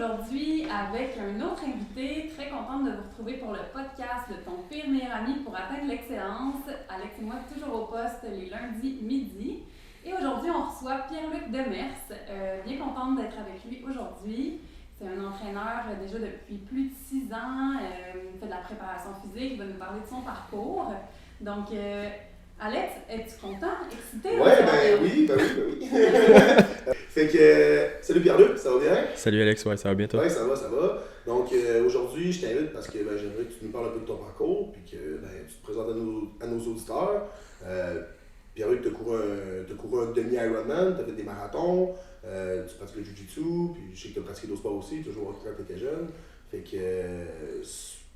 aujourd'hui avec un autre invité. Très contente de vous retrouver pour le podcast de Ton pire meilleur ami pour atteindre l'excellence. Alex et moi, toujours au poste les lundis midi. Et aujourd'hui, on reçoit Pierre-Luc Demers. Bien contente d'être avec lui aujourd'hui. C'est un entraîneur déjà depuis plus de 6 ans. Il fait de la préparation physique. Il va nous parler de son parcours. Donc, Alex, es-tu content, excité? Oui. Fait que, salut Pierre-Luc, ça va bien? Salut Alex, ouais, ça va bien toi? Oui, ça va. Donc aujourd'hui, je t'invite parce que j'aimerais que tu nous parles un peu de ton parcours puis que tu te présentes à nos auditeurs. Pierre-Luc, tu as couru un demi-Ironman, tu as fait des marathons, tu pratiques le Jiu-Jitsu, puis je sais que tu as pratiqué d'autres sports aussi, tu as joué au hockey quand tu étais jeune. Fait que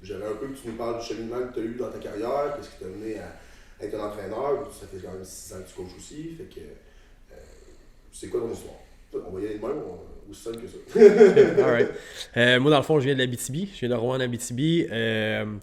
j'aimerais un peu que tu nous parles du cheminement que tu as eu dans ta carrière, qu'est-ce qui t'a mené à être un entraîneur, ça fait quand même 6 ans que tu coaches aussi. Fait que c'est quoi ton histoire? On va y aller de même, aussi simple que ça. Alright. Moi, dans le fond, je viens de l'Abitibi. Je viens de Rouen, en Abitibi.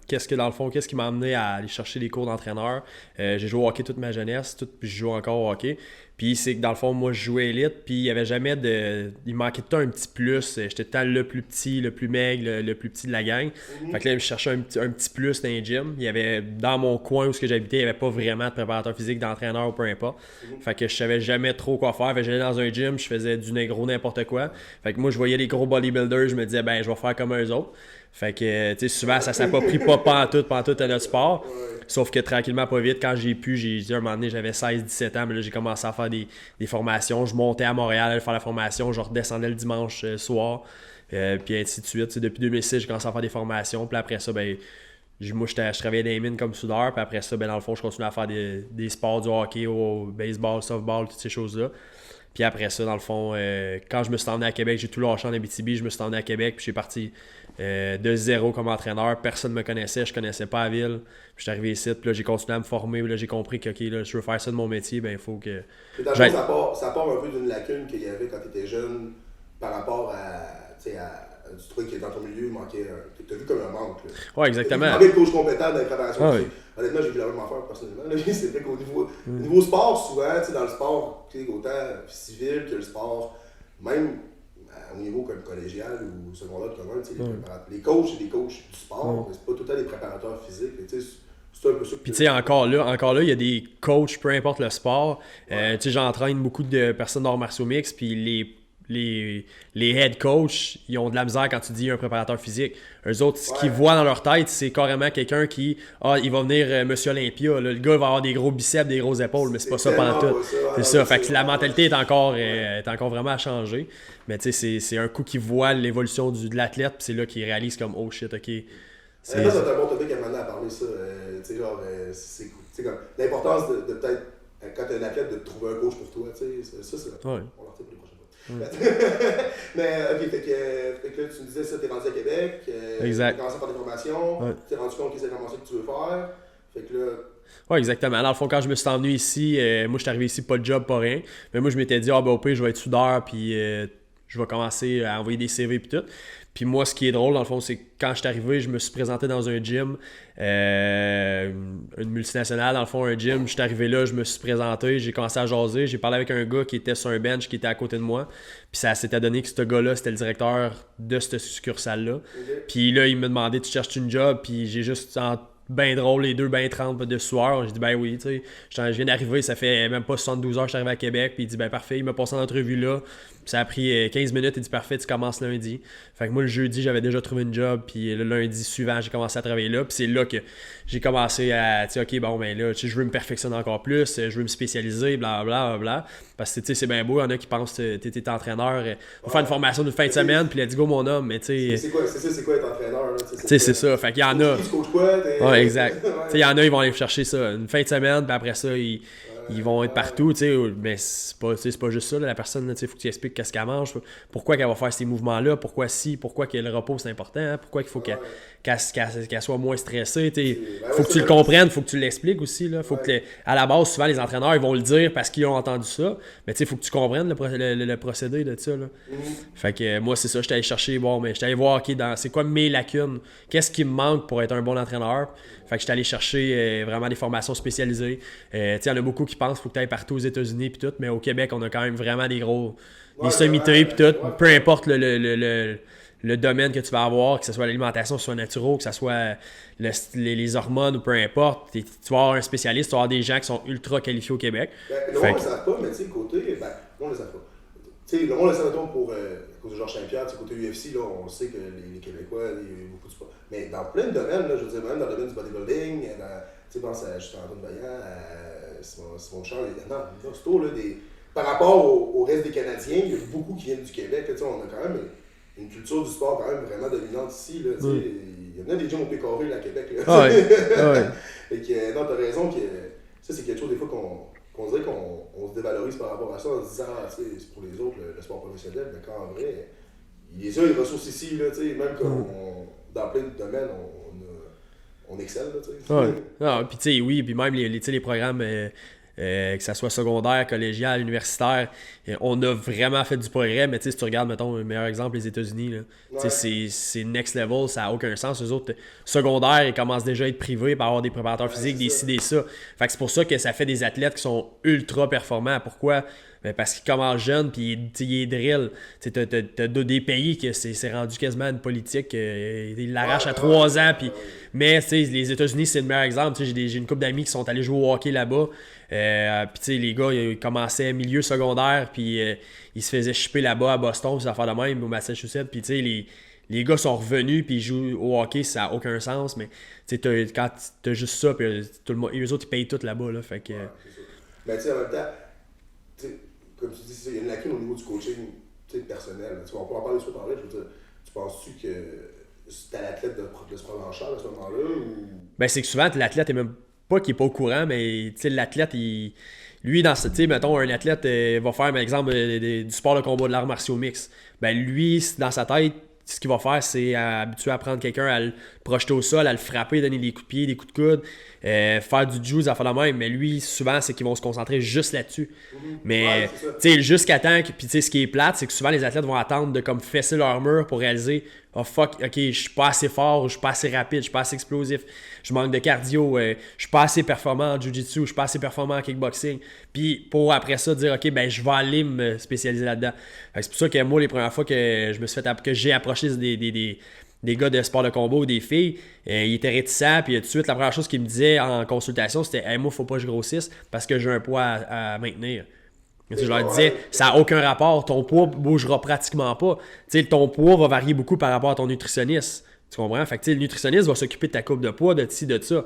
Qu'est-ce qui m'a amené à aller chercher des cours d'entraîneur? J'ai joué au hockey toute ma jeunesse, puis je joue encore au hockey. Puis c'est que dans le fond, moi, je jouais élite, puis il y avait jamais de... Il manquait tout le temps un petit plus. J'étais tout le temps le plus petit, le plus maigre, le plus petit de la gang. Fait que là, je cherchais un petit plus dans les gyms. Il y avait, dans mon coin où j'habitais, il n'y avait pas vraiment de préparateur physique, d'entraîneur ou peu importe. Fait que je savais jamais trop quoi faire. Fait que j'allais dans un gym, je faisais du gros n'importe quoi. Fait que moi, je voyais les gros bodybuilders, je me disais, je vais faire comme eux autres. Fait que, tu sais, souvent, ça s'approprie pas pantoute à notre sport. Sauf que tranquillement, pas vite, quand j'ai dit un moment donné, j'avais 16-17 ans, mais là, j'ai commencé à faire des formations. Je montais à Montréal à faire la formation, je redescendais le dimanche soir, puis ainsi de suite. Depuis 2006, j'ai commencé à faire des formations. Puis après ça, moi, je travaillais dans les mines comme soudeur. Puis après ça, dans le fond, je continuais à faire des sports, du hockey, au baseball, softball, toutes ces choses-là. Puis après ça, dans le fond, quand je me suis emmené à Québec, j'ai tout lâché en Abitibi, je me suis emmené à Québec, puis je suis parti de zéro comme entraîneur. Personne ne me connaissait, je connaissais pas la ville. Puis je suis arrivé ici, puis là, j'ai continué à me former, puis là, j'ai compris que, OK, là, je veux faire ça de mon métier, il faut que... Dans le fond, ça part un peu d'une lacune qu'il y avait quand tu étais jeune par rapport tu trouvais que dans ton milieu, il manquait... Tu as vu comme un manque. Là. Ouais, exactement. Il manquait de coach compétent dans les préparations. Ouais. Honnêtement, j'ai vu la même affaire personnellement. C'est vrai qu'au niveau sport, souvent, dans le sport, autant civil que le sport, même au niveau comme collégial ou secondaire commun, les coachs, c'est des coachs du sport, mais c'est pas tout le temps des préparateurs physiques. C'est un peu ça. Puis tu sais, encore là, il y a des coachs, peu importe le sport. Tu sais, j'entraîne beaucoup de personnes d'arts martiaux mixtes, puis les head coachs, ils ont de la misère quand tu dis un préparateur physique. Eux autres, ce qu'ils voient dans leur tête, c'est carrément quelqu'un qui, il va venir Monsieur Olympia. Là, le gars il va avoir des gros biceps, des grosses épaules, mais c'est pas ça pantoute. C'est ça. Fait que la mentalité est encore vraiment à changer. Mais tu sais, c'est un coup qu'ils voient l'évolution de l'athlète, puis c'est là qu'ils réalisent comme, oh shit, ok. C'est un bon topic à mener à parler ça. C'est comme l'importance de peut-être, quand tu es un athlète, de trouver un coach pour toi. Ça, c'est on en retient pour les prochaines fois. Mais ok, fait que là, tu me disais ça, t'es rendu à Québec, exact. t'as commencé à faire des formations, t'es rendu compte que c'est vraiment ça que tu veux faire. Fait que là. Oui, exactement. Dans le fond, quand je me suis emmené ici, moi je suis arrivé ici, pas de job, pas rien. Mais moi je m'étais dit, au pire, je vais être soudeur, puis je vais commencer à envoyer des CV puis tout. Puis moi, ce qui est drôle, dans le fond, c'est que quand je suis arrivé, je me suis présenté dans un gym, une multinationale, dans le fond, un gym. Je suis arrivé là, je me suis présenté, j'ai commencé à jaser. J'ai parlé avec un gars qui était sur un bench, qui était à côté de moi. Puis ça s'était donné que ce gars-là, c'était le directeur de cette succursale-là. Okay. Puis là, il m'a demandé, tu cherches une job? Puis j'ai juste... Ben drôle, les deux ben 30 de soir. J'ai dit oui, tu sais, je viens d'arriver, ça fait même pas 72 heures que je suis arrivé à Québec, puis il dit parfait, il m'a passé en entrevue là, puis ça a pris 15 minutes, il dit parfait, tu commences lundi. Fait que moi le jeudi, j'avais déjà trouvé une job, puis le lundi suivant, j'ai commencé à travailler là, puis c'est là que j'ai commencé à, tu sais, ok, là, tu sais, je veux me perfectionner encore plus, je veux me spécialiser, blablabla, parce que tu sais, c'est bien beau, il y en a qui pensent que t'es entraîneur, faut faire une formation d'une fin de semaine, puis let's go mon homme, mais tu sais... C'est quoi être entraîneur? Tu sais, c'est ça, fait qu'il y en a... Ouais, exact. Tu sais, il y en a, ils vont aller chercher ça une fin de semaine, puis après ça, ils vont être partout, tu sais, mais c'est pas juste ça, là, la personne, tu sais, il faut que tu expliques qu'est-ce qu'elle mange, pourquoi qu'elle va faire ces mouvements-là, pourquoi que le repos c'est important, hein, pourquoi qu'il faut qu'elle soit moins stressée, tu sais, faut que tu le comprennes, faut que tu l'expliques aussi, là, faut que à la base, souvent, les entraîneurs, ils vont le dire parce qu'ils ont entendu ça, mais tu sais, faut que tu comprennes le procédé de ça, là. Fait que moi, c'est ça, j'étais allé chercher, j'étais allé voir, ok, c'est quoi mes lacunes, qu'est-ce qui me manque pour être un bon entraîneur. Fait que j'étais allé chercher vraiment des formations spécialisées. Il y en a beaucoup qui pensent qu'il faut que tu ailles partout aux États-Unis puis tout, mais au Québec, on a quand même vraiment des sommités puis tout. Peu importe le le domaine que tu vas avoir, que ce soit l'alimentation, que ce soit naturel, que ce soit les hormones ou peu importe. Tu vas avoir un spécialiste, tu vas avoir des gens qui sont ultra qualifiés au Québec. Le monde ne le savent pas, mais tu sais, côté. Le monde ne le savent pas. Tu sais, le monde le sait, mettons, pour à cause de Georges Saint-Pierre, côté UFC, là, on sait que les Québécois, il y a beaucoup de sport. Mais dans plein de domaines, là, je veux dire, même dans le domaine du bodybuilding, tu sais, pense à Justin-Antoine Vaillant, à Simon Charles, il y en a par rapport au reste des Canadiens, il y a beaucoup qui viennent du Québec. Là, on a quand même une culture du sport quand même vraiment dominante ici. Là, il y en a des gens au Pécoré à Québec. Là, ah ouais. Ah ouais. Et que, non, t'as raison que ça, c'est quelque chose des fois qu'on dirait qu'on se dévalorise par rapport à ça en se disant, c'est pour les autres, le sport professionnel, mais quand en vrai, il y a les ressources ici, là, même dans plein de domaines, on excelle. Là, ouais. Ah, puis tu sais, oui, puis même les programmes, que ça soit secondaire, collégial, universitaire, on a vraiment fait du progrès, mais tu sais, si tu regardes, mettons, un meilleur exemple, les États-Unis, là, ouais. C'est next level, ça n'a aucun sens. Eux autres, secondaires, ils commencent déjà à être privés par avoir des préparateurs physiques, des ci, des ça. Fait que c'est pour ça que ça fait des athlètes qui sont ultra performants. Pourquoi? Ben parce qu'ils commencent jeunes, puis il est drill. T'as des pays que c'est rendu quasiment une politique. Ils l'arrachent à 3 ans. Puis, mais les États-Unis, c'est le meilleur exemple. J'ai une couple d'amis qui sont allés jouer au hockey là-bas. Puis les gars, ils commençaient milieu secondaire, puis ils se faisaient shipper là-bas à Boston, puis ça faire de même, au Massachusetts. Puis les gars sont revenus, puis ils jouent au hockey, ça n'a aucun sens. Mais quand t'as juste ça, puis tout le monde, eux autres, ils payent tout là-bas. Là, fait que, mais tu sais, en même temps, comme tu dis, il y a une lacune au niveau du coaching personnel. On peut en parler sur parler. Je veux dire, tu penses-tu que c'est à l'athlète de se prendre en charge à ce moment-là? Ou... Ben, c'est que souvent, l'athlète est même pas qu'il est pas au courant, mais l'athlète, lui, mettons, un athlète va faire, par exemple, du sport de combat, de l'art martiaux mix. Ben, lui, dans sa tête, ce qu'il va faire, c'est habituer à prendre quelqu'un, à le projeter au sol, à le frapper, donner des coups de pied, des coups de coude, faire du juice, à faire la même. Mais lui, souvent, c'est qu'ils vont se concentrer juste là-dessus. Mais, tu sais, jusqu'à temps que. Puis, tu sais, ce qui est plate, c'est que souvent, les athlètes vont attendre de comme fesser leur mur pour réaliser, oh fuck, ok, je suis pas assez fort, je suis pas assez rapide, je suis pas assez explosif, je manque de cardio, je suis pas assez performant en jiu-jitsu, je suis pas assez performant en kickboxing. Puis, pour après ça, dire, ok, ben, je vais aller me spécialiser là-dedans. C'est pour ça que moi, les premières fois que je me suis fait que j'ai approché des gars de sport de combat ou des filles, ils étaient réticents, puis tout de suite, la première chose qu'ils me disaient en consultation, c'était hey, moi, faut pas que je grossisse parce que j'ai un poids à maintenir. Je leur disais, ça n'a aucun rapport, ton poids bougera pratiquement pas. Ton poids va varier beaucoup par rapport à ton nutritionniste. Tu comprends? Fait que le nutritionniste va s'occuper de ta courbe de poids, de ci, de ça.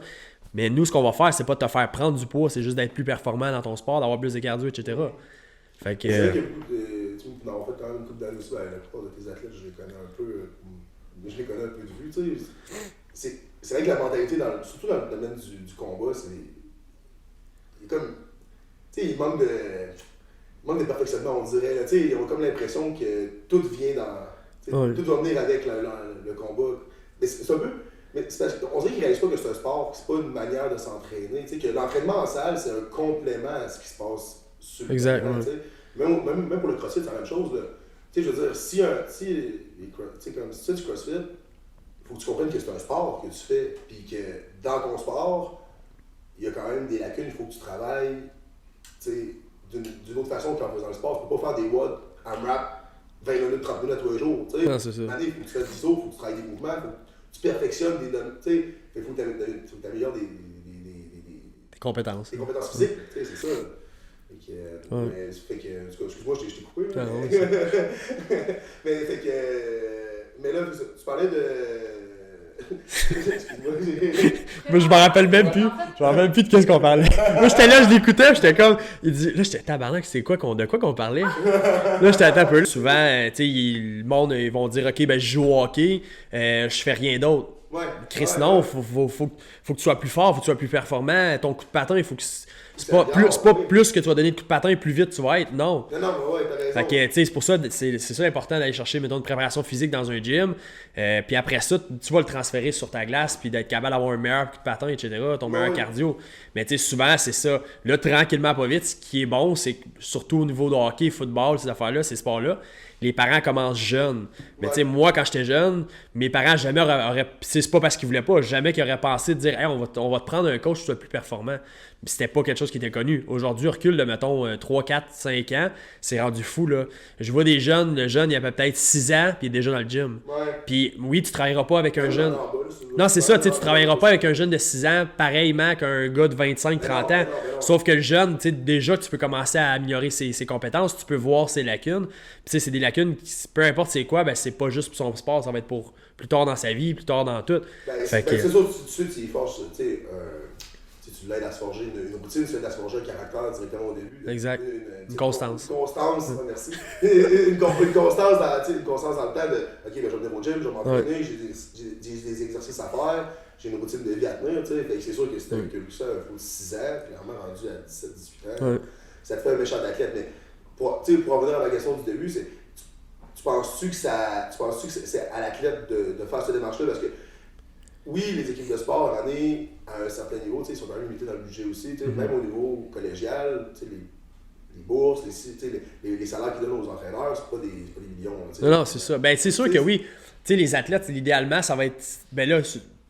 Mais nous, ce qu'on va faire, c'est pas de te faire prendre du poids, c'est juste d'être plus performant dans ton sport, d'avoir plus de cardio, etc. Fait que. C'est vrai qu'il y a beaucoup de. Tu m'as fait quand même une couple d'années aussi, la plupart de tes athlètes, je les connais un peu. Je les connais un peu de vue. C'est vrai que la mentalité, surtout dans le domaine du combat, c'est comme. Tu sais, il manque de perfectionnement, on dirait. Ils ont comme l'impression que tout vient dans. Tout va venir avec le combat. Mais c'est un peu. Mais on dirait qu'ils ne réalisent pas que c'est un sport, que c'est pas une manière de s'entraîner. Que l'entraînement en salle, c'est un complément à ce qui se passe sur le terrain. Même pour le CrossFit, c'est la même chose. Je veux dire, si tu fais du CrossFit, il faut que tu comprennes que c'est un sport que tu fais, puis que dans ton sport, il y a quand même des lacunes, il faut que tu travailles d'une autre façon qu'en faisant le sport. Tu peux pas faire des WOD AMRAP 20 minutes, 30 minutes à tous les jours. Non, c'est ça. Il faut que tu fasses d'ISO, il faut que tu travailles des mouvements, il faut que tu perfectionnes des données. Il faut que tu améliores des compétences. Des compétences physiques, c'est ça. Mais fait que, excuse-moi, je t'ai coupé. Là. Mais fait que. Mais là, tu parlais de. Excuse-moi. Moi, je m'en rappelle même plus. Je m'en rappelle même plus de qu'est-ce qu'on parlait. Moi, j'étais là, je l'écoutais, j'étais comme. Il dit, là, j'étais tabarnak, c'est quoi de quoi qu'on parlait? Là, j'étais un peu. Souvent, tu sais, le monde, ils vont dire, ok, ben, je joue au hockey, je fais rien d'autre. Ouais. Chris, non, faut que tu sois plus fort, faut que tu sois plus performant. Ton coup de patin, il faut que. C'est pas plus que tu vas donner de coups de patin, plus vite tu vas être, non. Non, ouais, t'as raison. Fait que, tu sais, c'est pour ça, c'est ça important d'aller chercher, mettons, une préparation physique dans un gym. Puis après ça, tu vas le transférer sur ta glace, puis d'être capable d'avoir un meilleur coup de patin, etc., ton meilleur cardio. Mais tu sais, souvent, c'est ça. Là, tranquillement, pas vite, ce qui est bon, c'est que surtout au niveau de hockey, football, ces affaires-là, ces sports-là, les parents commencent jeunes. Mais tu sais, moi, quand j'étais jeune, mes parents jamais auraient c'est pas parce qu'ils voulaient pas, jamais qu'ils auraient pensé de dire hey, on va te prendre un coach qui soit plus performant. c'était pas quelque chose qui était connu. Aujourd'hui, recul de, mettons, 3, 4, 5 ans, c'est rendu fou, là. Je vois des jeunes, le jeune, il a peut-être 6 ans, puis il est déjà dans le gym. Ouais. Puis oui, tu travailleras pas avec un jeune... Non, c'est ça, ça, tu travailleras pas avec un jeune de 6 ans pareillement qu'un gars de 25-30 ans. Sauf que le jeune, déjà, tu peux commencer à améliorer ses compétences, tu peux voir ses lacunes. Puis c'est des lacunes, peu importe c'est quoi, ben c'est pas juste pour son sport, ça va être pour plus tard dans sa vie, plus tard dans tout. C'est sûr, tout de suite, tu forces, tu l'aides à se forger une routine, tu l'aides à se forger un caractère directement au début. Exact. Une constance. Une constance, merci. une constance dans le temps de OK, ben, je vais venir au gym, je vais m'entraîner, j'ai des exercices à faire, j'ai une routine de vie à tenir. C'est sûr que si tu as ça il faut 6 ans, clairement rendu à 17-18 ans, ça te fait un méchant athlète. Mais pour revenir à la question du début, c'est tu penses-tu que c'est à l'athlète de faire cette démarche-là? Parce que oui, les équipes de sport, en année, à un certain niveau, ils sont quand même limités dans le budget aussi. Même au niveau collégial, les bourses, les salaires qu'ils donnent aux entraîneurs, c'est pas des millions. Non, c'est ça. Ben, c'est sûr que oui. Les athlètes, idéalement, ça va être. Ben là,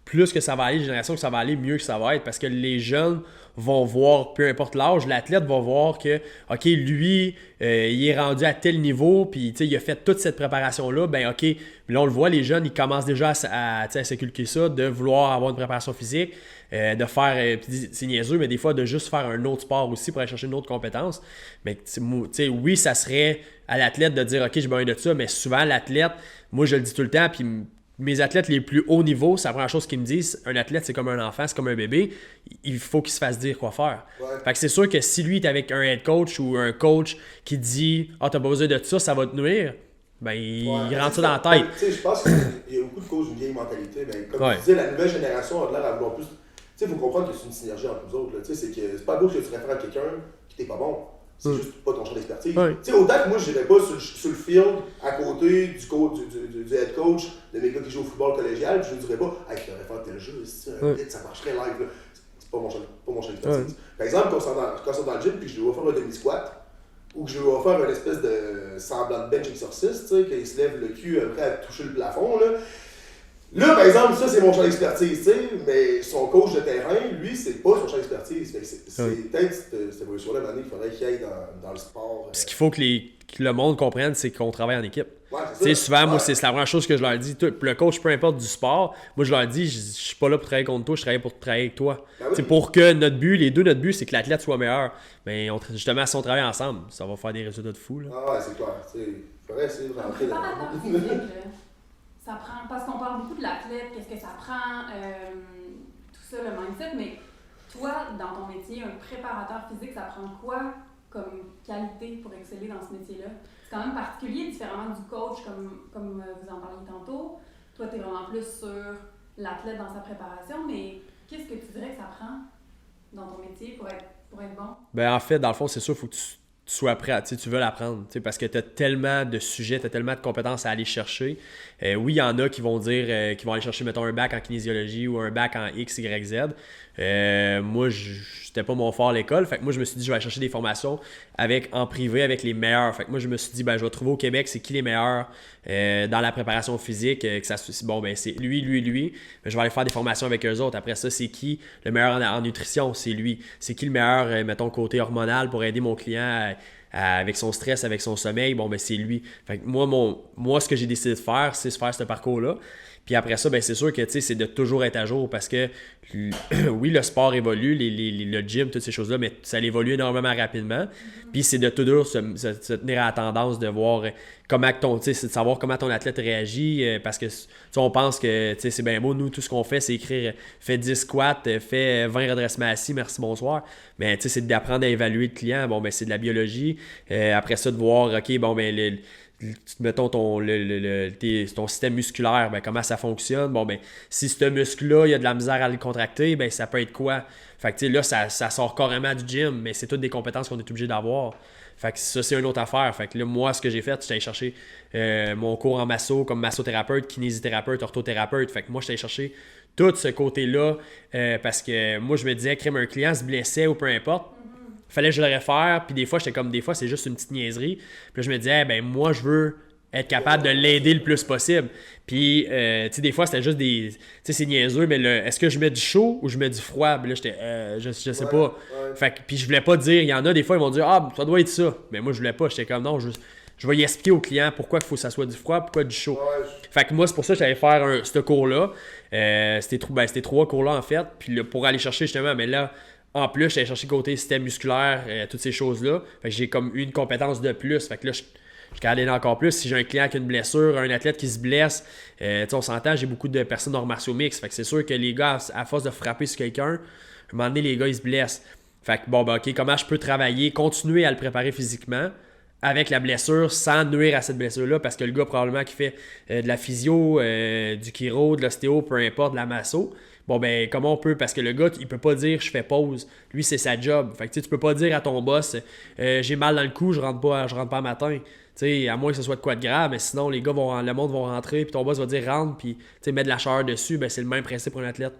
plus que ça va aller, génération que ça va aller, mieux que ça va être. Parce que les jeunes vont voir, peu importe l'âge, l'athlète va voir que, OK, lui, il est rendu à tel niveau, puis il a fait toute cette préparation-là, ben OK, mais là on le voit, les jeunes, ils commencent déjà à s'inculquer ça, de vouloir avoir une préparation physique, de faire, c'est niaiseux, mais des fois de juste faire un autre sport aussi pour aller chercher une autre compétence. Mais oui, ça serait à l'athlète de dire, OK, j'ai besoin de ça, mais souvent l'athlète, moi je le dis tout le temps, puis mes athlètes les plus hauts niveaux, c'est la première chose qu'ils me disent, un athlète c'est comme un enfant, c'est comme un bébé, il faut qu'il se fasse dire quoi faire. Ouais. Fait que c'est sûr que si lui est avec un head coach ou un coach qui dit « Ah, t'as pas besoin de ça te nuire », ben il rentre ça dans la tête. Je pense qu'il y a beaucoup de causes d'une vieille mentalité, mais comme tu disais, la nouvelle génération a l'air à vouloir plus... Il faut comprendre que c'est une synergie entre nous autres. C'est pas beau que tu réfères à quelqu'un qui t'est pas bon. C'est juste pas ton champ d'expertise. Autant que moi, je n'irais pas sur le field à côté du head coach de mes gars qui jouent au football collégial, puis je ne dirais pas, hey, tu devrais faire tel jeu, ça marcherait live. C'est pas mon champ d'expertise. Par exemple, quand on est dans le gym, puis je dois faire un demi-squat, ou que je dois faire une espèce de semblant de bench exorciste, qu'il se lève le cul prêt à toucher le plafond. Là, par exemple, ça, c'est mon champ d'expertise, mais son coach de terrain, lui, c'est pas son champ d'expertise. C'est peut-être cette évolution-là, il faudrait qu'il aille dans le sport. Ce qu'il faut que le monde comprenne, c'est qu'on travaille en équipe. Ouais, c'est ça. Souvent, moi, c'est la première chose que je leur dis. Le coach, peu importe du sport, moi, je leur dis, je suis pas là pour travailler contre toi, je travaille pour travailler avec toi. Ben pour que notre but, c'est que l'athlète soit meilleur. Mais justement, si on travaille ensemble, ça va faire des résultats de fou. Là. Ah ouais, c'est clair. Il faudrait essayer de rentrer dans ça prend, parce qu'on parle beaucoup de l'athlète, qu'est-ce que ça prend, tout ça, le mindset, mais toi, dans ton métier, un préparateur physique, ça prend quoi comme qualité pour exceller dans ce métier-là? C'est quand même particulier, différemment du coach, comme vous en parliez tantôt. Toi, tu es vraiment plus sur l'athlète dans sa préparation, mais qu'est-ce que tu dirais que ça prend dans ton métier pour être bon? Ben, en fait, dans le fond, c'est sûr, il faut que tu sois prêt, tu veux l'apprendre, parce que tu as tellement de sujets, tu as tellement de compétences à aller chercher. Oui, il y en a qui vont dire, qui vont aller chercher, mettons, un bac en kinésiologie ou un bac en X, Y, Z. Moi, c'était pas mon fort à l'école. Fait que moi, je me suis dit, je vais aller chercher des formations en privé avec les meilleurs. Fait que moi, je me suis dit, je vais trouver au Québec, c'est qui les meilleurs dans la préparation physique. C'est lui. Mais je vais aller faire des formations avec eux autres. Après ça, c'est qui le meilleur en nutrition? C'est lui. C'est qui le meilleur, mettons, côté hormonal pour aider mon client avec son stress, avec son sommeil? C'est lui. Fait que moi, ce que j'ai décidé de faire, c'est faire ce parcours-là. Puis après ça, c'est sûr que c'est de toujours être à jour parce que oui, le sport évolue, le gym, toutes ces choses-là, mais ça évolue énormément rapidement. Puis c'est de toujours se tenir à la tendance de voir c'est de savoir comment ton athlète réagit parce que on pense que c'est bien beau, nous, tout ce qu'on fait, c'est écrire fais 10 squats, fais 20 redressements assis, merci, bonsoir. Mais c'est d'apprendre à évaluer le client. C'est de la biologie. Après ça, de voir, OK, mettons ton système musculaire, comment ça fonctionne. Si ce muscle-là, il y a de la misère à le contracter, ça peut être quoi? Fait que là, ça sort carrément du gym, mais c'est toutes des compétences qu'on est obligé d'avoir. Fait que ça, c'est une autre affaire. Fait que là, moi, ce que j'ai fait, j'étais allé chercher mon cours en masso, comme massothérapeute, kinésithérapeute, orthothérapeute. Fait que moi, j'étais allé chercher tout ce côté-là parce que moi, je me disais, un client se blessait ou peu importe. Fallait que je le réfère, puis des fois, c'est juste une petite niaiserie. Puis là, je me disais, moi, je veux être capable de l'aider le plus possible. Puis, tu sais, des fois, c'était juste des... Tu sais, c'est niaiseux, mais est-ce que je mets du chaud ou je mets du froid? Puis là, j'étais, je sais pas. Ouais. Fait que, puis je voulais pas dire, il y en a des fois, ils vont dire, ça doit être ça. Mais moi, je voulais pas. J'étais comme, non, je vais y expliquer au client pourquoi il faut que ça soit du froid, pourquoi du chaud. Ouais. Fait que moi, c'est pour ça que j'allais faire ce cours-là. C'était 3 cours-là, en fait. Puis là, pour aller chercher, justement, mais là, en plus, j'allais chercher le côté système musculaire, toutes ces choses-là. Fait que j'ai comme une compétence de plus. Fait que là, je suis aller encore plus. Si j'ai un client qui a une blessure, un athlète qui se blesse, on s'entend, j'ai beaucoup de personnes hors martiaux mixtes. Fait que c'est sûr que les gars, à force de frapper sur quelqu'un, à un moment donné, les gars, ils se blessent. Fait que OK, comment je peux travailler, continuer à le préparer physiquement avec la blessure sans nuire à cette blessure-là, parce que le gars, probablement, qui fait de la physio, du chiro, de l'ostéo, peu importe, de la masso, comment on peut, parce que le gars, il peut pas dire je fais pause. Lui, c'est sa job. Fait que tu peux pas dire à ton boss j'ai mal dans le cou, je rentre pas matin. T'sais, à moins que ce soit de quoi de grave, mais sinon le monde va rentrer, puis ton boss va dire rentre, puis mettre de la chaleur dessus, c'est le même principe pour un athlète.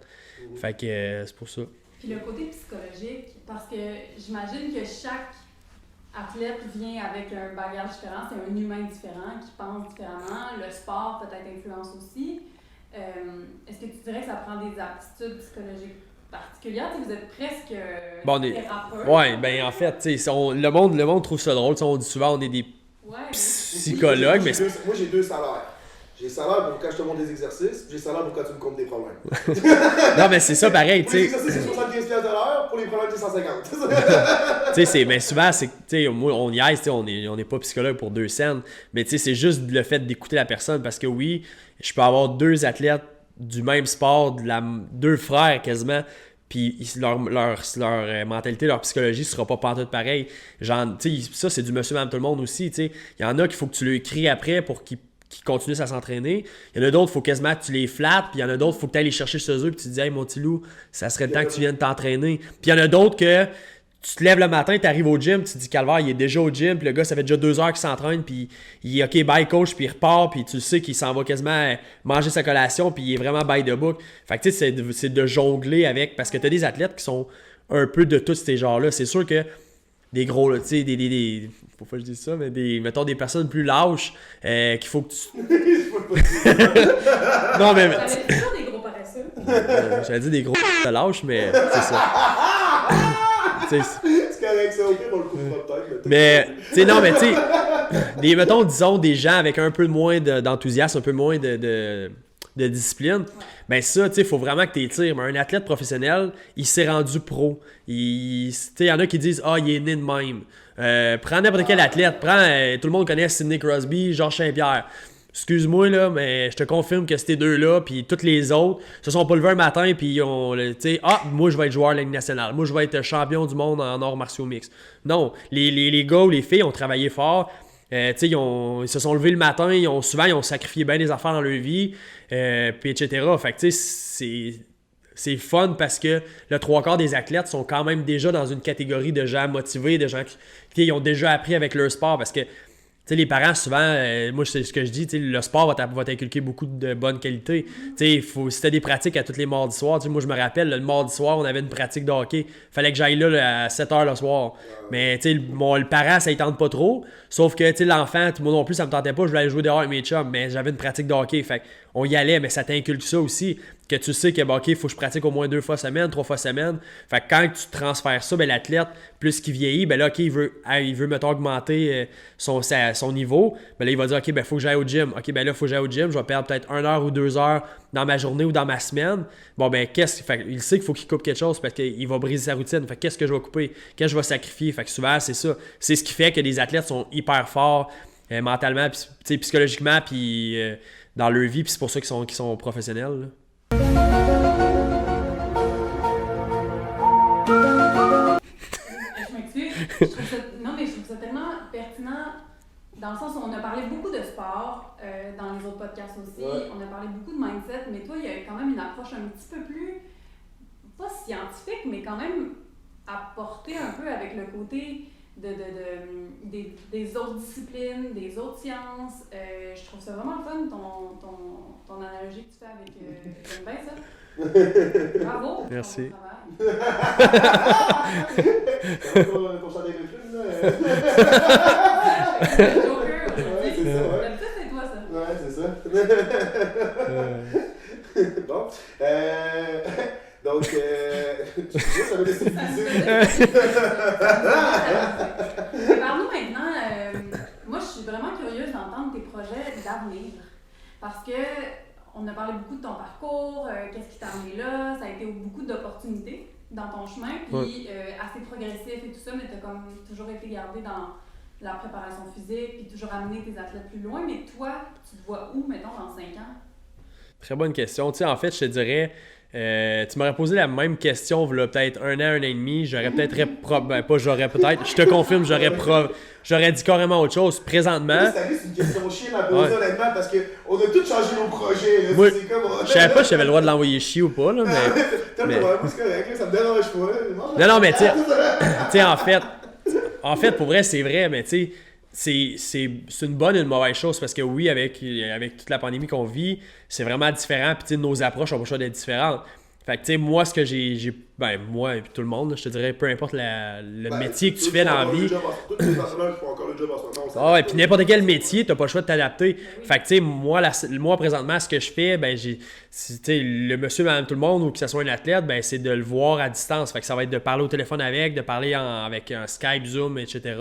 Fait que c'est pour ça. Puis le côté psychologique, parce que j'imagine que chaque athlète vient avec un bagage différent, c'est un humain différent qui pense différemment, le sport peut-être influence aussi. Est-ce que tu dirais que ça prend des aptitudes psychologiques particulières? Vous êtes presque thérapeute. Ouais, en fait, le monde trouve ça drôle. On dit souvent on est des psychologues. Mais moi, j'ai 2 salaires. J'ai le salaire pour quand je te montre des exercices, j'ai le salaire pour quand tu me comptes des problèmes. Non, mais c'est ça pareil. Pour les exercices, c'est 75$ de l'heure, pour les problèmes, c'est 150$. Mais souvent, moi, on y aise, on n'est pas psychologue pour 2 cents, mais c'est juste le fait d'écouter la personne, parce que oui, je peux avoir 2 athlètes du même sport, 2 frères quasiment, puis leur mentalité, leur psychologie sera pas pantoute pareil. Ça, c'est du monsieur, madame, tout le monde aussi. Il y en a qu'il faut que tu le cries après pour qu'ils continuent à s'entraîner. Il y en a d'autres, il faut quasiment que tu les flattes, puis il y en a d'autres, il faut que tu ailles les chercher chez eux, puis tu te dis « Hey, mon petit loup, ça serait le temps que tu viennes t'entraîner. » Puis il y en a d'autres que tu te lèves le matin, tu arrives au gym, tu te dis « Calvaire, il est déjà au gym, puis le gars, ça fait déjà 2 heures qu'il s'entraîne, puis il est OK, bye coach, puis il repart, puis tu sais qu'il s'en va quasiment manger sa collation, puis il est vraiment by the book. » Fait que tu sais, c'est de jongler avec, parce que tu as des athlètes qui sont un peu de tous ces genres-là. C'est sûr que des gros, là, tu sais, des pourquoi je dis ça, mais mettons des personnes plus lâches, qu'il faut que tu... Non, mais... J'avais toujours des gros paresseux. J'allais dire des gros lâches, mais c'est ça. C'est correct, ça, ok, on le coupera peut-être. Mais, tu sais, non, mais tu sais, mettons, disons, des gens avec un peu moins d'enthousiasme, un peu moins de discipline, ben ça, tu sais, il faut vraiment que tu étires. Mais un athlète professionnel, il s'est rendu pro. Tu sais, il y en a qui disent « Ah, il est né de même. » Prends n'importe quel athlète. Tout le monde connaît Sidney Crosby, Georges Saint-Pierre. Excuse-moi, là, mais je te confirme que ces 2-là, puis tous les autres, se sont pas levés un matin, puis ils ont, tu sais, moi, je vais être joueur de la Ligue nationale. Moi, je vais être champion du monde en arts martiaux mixtes. Non, les gars ou les filles ont travaillé fort. Ils se sont levés le matin, ils ont sacrifié bien des affaires dans leur vie, puis etc. Fait que, tu sais, c'est fun parce que le 3/4 des athlètes sont quand même déjà dans une catégorie de gens motivés, de gens qui ont déjà appris avec leur sport, parce que les parents, souvent, moi, c'est ce que je dis, le sport va t'inculquer beaucoup de bonnes qualités. Si tu as des pratiques à tous les mardis soirs, moi, je me rappelle, le mardi soir, on avait une pratique de hockey. Fallait que j'aille là à 7h le soir. Mais le parent, ça ne tente pas trop. Sauf que l'enfant, moi non plus, ça me tentait pas. Je voulais aller jouer dehors avec mes chums, mais j'avais une pratique de hockey. Fait on y allait, mais ça t'inculque ça aussi. Que tu sais que il faut que je pratique au moins 2 fois semaine, 3 fois semaine. Fait que quand tu transfères ça, l'athlète, plus qu'il vieillit, là, OK, il veut mettons, augmenter son niveau. Là, il va dire, OK, faut que j'aille au gym. OK, là, il faut que j'aille au gym. Je vais perdre peut-être 1 heure ou 2 heures dans ma journée ou dans ma semaine. Il sait qu'il faut qu'il coupe quelque chose parce qu'il va briser sa routine. Fait qu'est-ce que je vais couper? Qu'est-ce que je vais sacrifier? Fait que souvent, c'est ça. C'est ce qui fait que les athlètes sont hyper forts mentalement, psychologiquement, puis dans leur vie, puis c'est pour ça qu'ils sont professionnels, là. Je m'excuse. Je trouve ça tellement pertinent dans le sens où on a parlé beaucoup de sport dans les autres podcasts aussi. Ouais. On a parlé beaucoup de mindset, mais toi, il y a quand même une approche un petit peu plus, pas scientifique, mais quand même apportée un peu avec le côté des autres disciplines, des autres sciences. Je trouve ça vraiment fun, ton analogie que tu fais avec... J'aime bien ça. Bravo. Merci. Pour chanter avec le film, là. Joker, c'est ça. Bon. Donc, ça va laisser Parle-nous maintenant, moi je suis vraiment curieuse d'entendre tes projets d'avenir. Parce que on a parlé beaucoup de ton parcours, qu'est-ce qui t'a amené là, ça a été beaucoup d'opportunités dans ton chemin, puis assez progressif et tout ça, mais tu as comme toujours été gardé dans la préparation physique, puis toujours amené tes athlètes plus loin. Mais toi, tu te vois où, mettons, dans 5 ans? Très bonne question. Tu sais, en fait, je te dirais, tu m'aurais posé la même question il y a peut-être 1 an et demi, j'aurais peut-être je te confirme, j'aurais dit carrément autre chose. Présentement... C'est une question chienne à poser honnêtement, parce qu'on a tous changé nos projets. Là. Moi, c'est comme... je savais pas si j'avais le droit de l'envoyer chier ou pas, là, mais... c'est correct, là, ça me dérange pas. Non, mais tu sais, en fait, pour vrai, c'est vrai, mais tu sais, c'est une bonne et une mauvaise chose parce que oui, avec toute la pandémie qu'on vit, c'est vraiment différent. Puis nos approches ont pas le choix d'être différentes. Fait que tu sais, moi, ce que moi et tout le monde, je te dirais, peu importe le métier que tu fais dans la vie. Tous les entraîneurs qui font encore le job en ce moment. Ah ouais, puis n'importe quel métier, t'as pas le choix de t'adapter. Fait que tu sais, moi présentement, ce que je fais, le monsieur, madame, tout le monde, ou que ce soit un athlète, c'est de le voir à distance. Fait que ça va être de parler au téléphone de parler avec un Skype, Zoom, etc.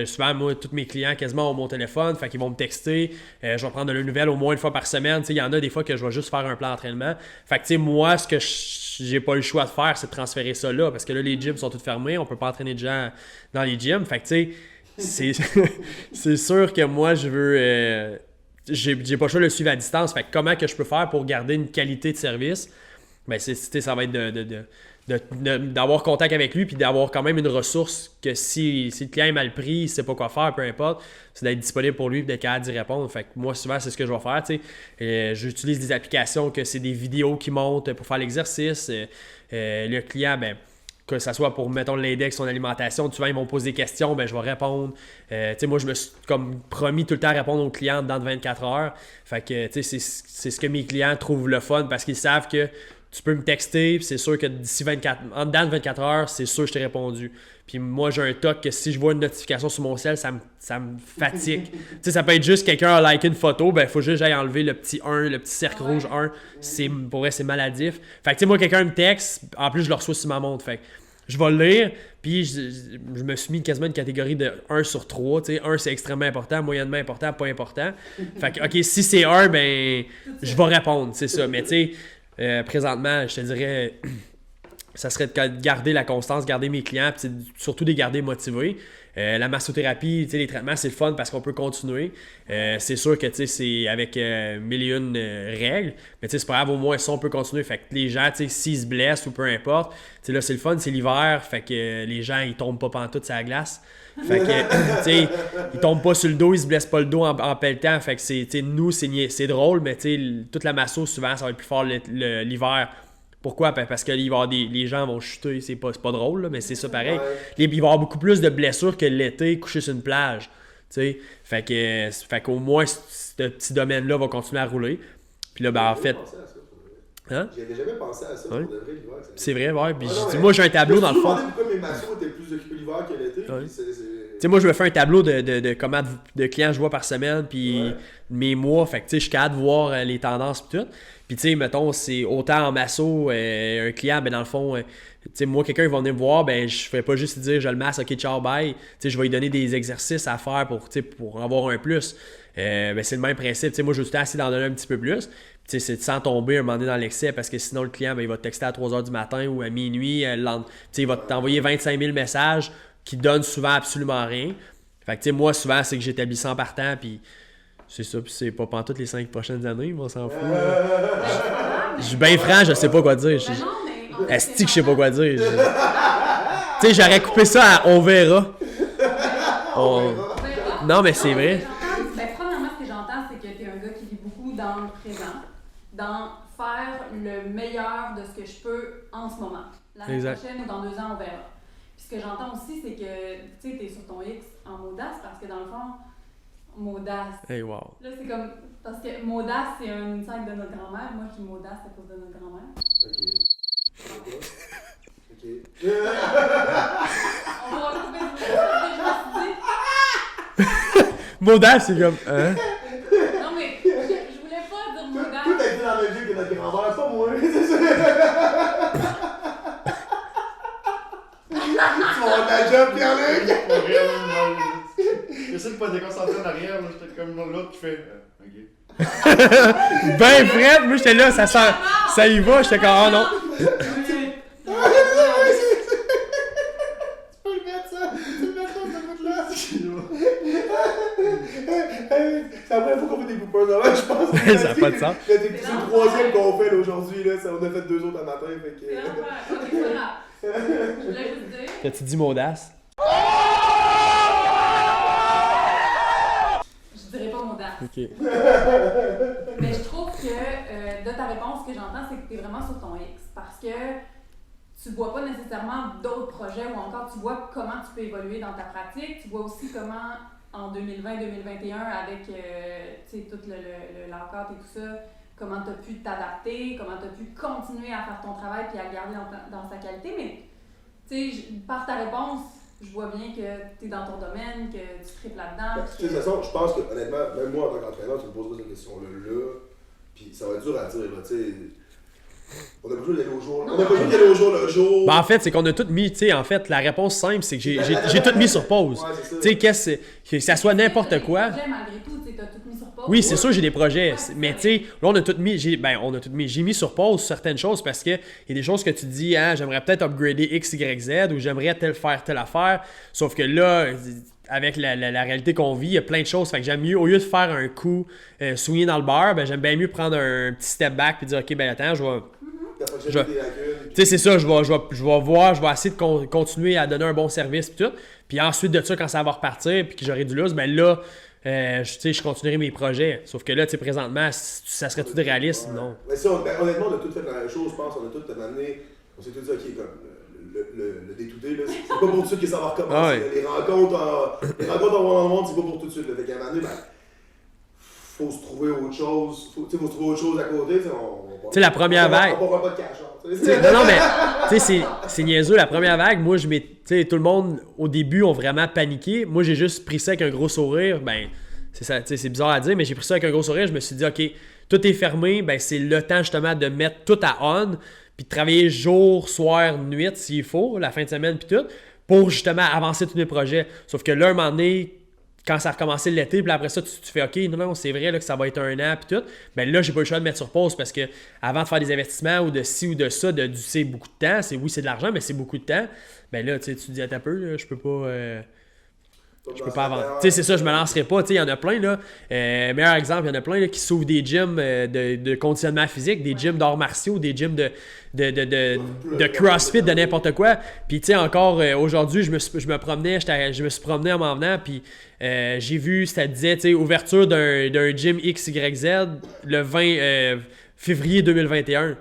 Souvent, moi, tous mes clients quasiment ont mon téléphone, fait qu'ils vont me texter. Je vais prendre de leurs nouvelles au moins une fois par semaine. Il y en a des fois que je vais juste faire un plan d'entraînement. Fait que tu sais, moi, ce que j'ai pas eu le choix de faire, c'est de transférer ça là, parce que là, les gyms sont tous fermés, on peut pas entraîner de gens dans les gyms. Fait que tu sais, c'est sûr que moi, je veux... j'ai pas le choix de le suivre à distance. Fait que comment que je peux faire pour garder une qualité de service? Ça va être d'avoir contact avec lui puis d'avoir quand même une ressource que si le client est mal pris, il sait pas quoi faire, peu importe, c'est d'être disponible pour lui et d'être capable d'y répondre. Fait que moi, souvent, c'est ce que je vais faire. J'utilise des applications que c'est des vidéos qui montent pour faire l'exercice. Le client, que ça soit pour, mettons, l'index, son alimentation, souvent, ils vont me poser des questions, je vais répondre. Moi, je me suis comme promis tout le temps à répondre aux clients dans 24 heures. Fait que, c'est ce que mes clients trouvent le fun parce qu'ils savent que tu peux me texter, puis c'est sûr que en dedans de 24 heures, c'est sûr que je t'ai répondu. Puis moi, j'ai un toc que si je vois une notification sur mon cell, ça me fatigue. Ça peut être juste quelqu'un a liké une photo, il faut juste que j'aille enlever le petit 1, le petit cercle rouge 1. Pour vrai, c'est maladif. Fait que moi, quelqu'un me texte, en plus, je le reçois sur ma montre. Fait que je vais le lire, puis je me suis mis quasiment une catégorie de 1 sur 3. 1, c'est extrêmement important, moyennement important, pas important. Fait que, OK, si c'est 1, je vais répondre, c'est ça. Mais tu sais, présentement, je te dirais, ça serait de garder la constance, garder mes clients, puis surtout de les garder motivés. La massothérapie, les traitements, c'est le fun parce qu'on peut continuer. C'est sûr que c'est avec 1001 règles, mais c'est pas grave, au moins ça, on peut continuer. Fait que les gens, s'ils se blessent ou peu importe, là, c'est le fun, c'est l'hiver, fait que les gens, ils tombent pas pantoute sur la glace. Fait que, ils tombent pas sur le dos, ils se blessent pas le dos en pelletant. Fait que, nous, c'est drôle, mais toute la masso, souvent, ça va être plus fort l'hiver. Pourquoi? Parce que les gens vont chuter, c'est pas drôle, là, mais c'est ça pareil. Il va y avoir beaucoup plus de blessures que l'été couché sur une plage. Fait qu'au moins, ce petit domaine-là va continuer à rouler. Puis là, en fait... Hein? J'avais jamais pensé à ça pour de vrai l'hiver. C'est vrai, ouais. Puis moi, j'ai un tableau dans le fond. Je me suis demandé pourquoi mes massos étaient plus occupés l'hiver que l'été. Moi, je me fais un tableau de combien de clients je vois par semaine, puis mes mois. Fait que je suis capable de voir les tendances et tout. Puis, mettons, c'est autant en masso, un client, dans le fond, moi, quelqu'un qui va venir me voir, je ne ferai pas juste dire je le masse, ok, ciao, bye. Je vais lui donner des exercices à faire pour avoir un plus. C'est le même principe. Moi, je vais tout le temps essayer d'en donner un petit peu plus. C'est sans tomber un moment donné dans l'excès parce que sinon, le client, il va te texter à 3 h du matin ou à minuit. Il va t'envoyer 25 000 messages qui donnent souvent absolument rien. Fait que, moi, souvent, c'est que j'établis 100 partants, puis c'est ça, puis c'est pas pendant toutes les 5 prochaines années, on s'en fout. Je suis bien franc, je sais pas quoi dire. Esti que je sais pas quoi dire. J'aurais coupé ça à on verra. Non, mais c'est vrai. Premièrement, ce que j'entends, c'est que tu es un gars qui vit beaucoup dans le présent, dans faire le meilleur de ce que je peux en ce moment. L'année prochaine ou dans 2 ans, on verra. Puis ce que j'entends aussi, c'est que tu es sur ton X en Maudace, parce que dans le fond, Maudace. Hey, wow. Là, c'est comme. Parce que Maudace, c'est un insight de notre grand-mère. Moi, je dis Maudace à cause de notre grand-mère. Ok. On va retrouver le Maudace, c'est comme. Non, mais vas avoir de la job, Pierre-Luc! Pour vrai, là, j'essaie de pas déconcentrer en arrière, là, j'étais comme l'autre qui fait. Ok. Ben Fred, moi j'étais là, ça y va, j'étais comme oh non. Tu peux le mettre ça! Tu peux le mettre ça, ce bout-là! C'est la première fois qu'on fait des bloopers, je pense. Ça n'a pas de sens. C'est le troisième qu'on fait là, aujourd'hui, là. On a fait 2 autres un matin, fait que... Ok, voilà. Je voulais juste dire. T'as-tu dit m'audace? Je dirais pas audace. Ok. Mais je trouve que de ta réponse, ce que j'entends, c'est que tu es vraiment sur ton X. Parce que tu vois pas nécessairement d'autres projets ou encore tu vois comment tu peux évoluer dans ta pratique. Tu vois aussi comment en 2020-2021, avec tout le lockout et tout ça, comment tu as pu t'adapter, comment tu as pu continuer à faire ton travail et à le garder dans sa qualité. Mais par ta réponse, je vois bien que tu es dans ton domaine, que tu tripes là-dedans. De toute façon, je pense que honnêtement, même moi en tant qu'entraîneur, tu me poseras cette question-là, puis ça va être dur à dire, tu sais. On n'a pas besoin d'aller au jour. On n'a pas besoin d'aller au jour le jour. Ben en fait, c'est qu'on a tout mis, tu sais, en fait, la réponse simple, c'est que j'ai tout mis sur pause. Ouais, c'est ça. Tu sais, que ça soit n'importe quoi. Malgré tout, tu as tout mis sur pause. Oui, c'est sûr, j'ai des projets, Ouais, mais tu sais, là, on a tout mis, j'ai mis sur pause certaines choses parce que il y a des choses que tu dis, hein, j'aimerais peut-être upgrader X, Y, Z ou j'aimerais faire telle affaire, sauf que là, avec la réalité qu'on vit, il y a plein de choses, fait que j'aime mieux, au lieu de faire un coup swingé dans le beurre, ben j'aime bien mieux prendre un petit step back puis dire, ok, ben attends, tu sais, c'est ça, je vais voir, je vais essayer de continuer à donner un bon service puis tout. Puis ensuite de ça, quand ça va repartir puis que j'aurai du lousse, ben là, je continuerai mes projets. Sauf que là, tu sais, présentement, ça serait tout réaliste, non. Mais ça, honnêtement, on a tout fait la même chose, je pense. On a tout amené. On s'est tout dit, ok, comme le day-to-day, là, c'est pas pour tout de suite que ça va recommencer. Ah ouais. Les rencontres en one-on-one, c'est pas pour tout de suite. Fait qu'à un moment donné, ben, faut se trouver autre chose. Faut se trouver autre chose à côté. Tu sais, la première vague. On prend pas de cash. Non, mais tu sais, c'est niaiseux. La première vague, moi, tout le monde au début ont vraiment paniqué. Moi, j'ai juste pris ça avec un gros sourire. Ben, c'est ça, tu sais, c'est bizarre à dire, mais j'ai pris ça avec un gros sourire. Je me suis dit, ok, tout est fermé. Ben, c'est le temps justement de mettre tout à on, puis de travailler jour, soir, nuit s'il faut, la fin de semaine, puis tout, pour justement avancer tous mes projets. Sauf que là, un moment donné, quand ça a recommencé l'été, puis après ça, tu fais OK, non, c'est vrai là, que ça va être un an, puis tout. Ben là, j'ai pas eu le choix de mettre sur pause parce que avant de faire des investissements ou de ci ou de ça, c'est beaucoup de temps. C'est de l'argent, mais c'est beaucoup de temps. Ben là, tu te dis, attends un peu, là, je peux pas avancer. Tu sais, c'est ça, je me lancerai pas. Tu sais, il y en a plein, là. Meilleur exemple, il y en a plein là, qui s'ouvrent des gyms de conditionnement physique, des gyms d'arts martiaux, des gyms de CrossFit, de n'importe quoi. Puis, tu sais, encore aujourd'hui, je me suis promené en m'en venant, puis j'ai vu, ça disait, tu sais, ouverture d'un gym XYZ le 20 février 2021.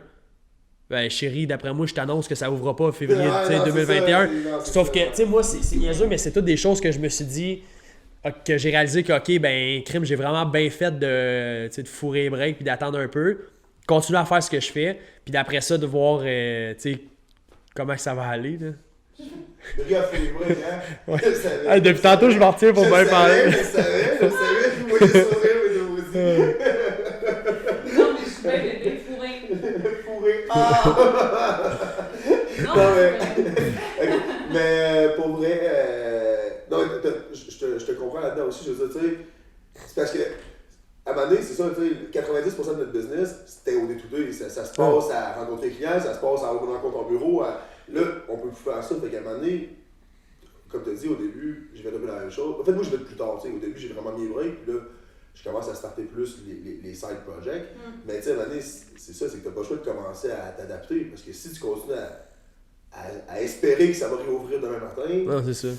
Ben, chérie, d'après moi, je t'annonce que ça ouvre pas en février 2021. Sauf que, tu sais, moi, c'est niaiseux, mais c'est toutes des choses que je me suis dit, que j'ai réalisé que, ok, ben, crime, j'ai vraiment bien fait de fourrer les breaks puis d'attendre un peu, continuer à faire ce que je fais, puis d'après ça, de voir, tu sais, comment ça va aller, là. Le gars fait les breaks, hein? Ouais. Hey, depuis tantôt, je m'en retiens pour bien parler. Je savais, je voyais le sourire, mais aussi. Non, mais je suis bien bébé fourré. Fourré. Non, mais pour vrai, non, je te comprends là-dedans aussi. Je veux dire, tu sais, c'est parce que, à un moment donné, c'est ça, tu sais, 90% de notre business, c'était au day-to-day. Ça se passe à rencontrer les clients, ça se passe à rencontrer en bureau. Là, on peut plus faire ça. Fait qu'à un moment donné, comme tu as dit au début, je vais répéter la même chose. En fait, moi, je vais être plus tard. Tu sais, au début, j'ai vraiment mis les breaks, puis là, je commence à starter plus les side projects. Mais tu sais, à un moment donné, c'est ça, c'est que tu n'as pas le choix de commencer à t'adapter. Parce que si tu continues à espérer que ça va réouvrir demain matin. Non, c'est ça.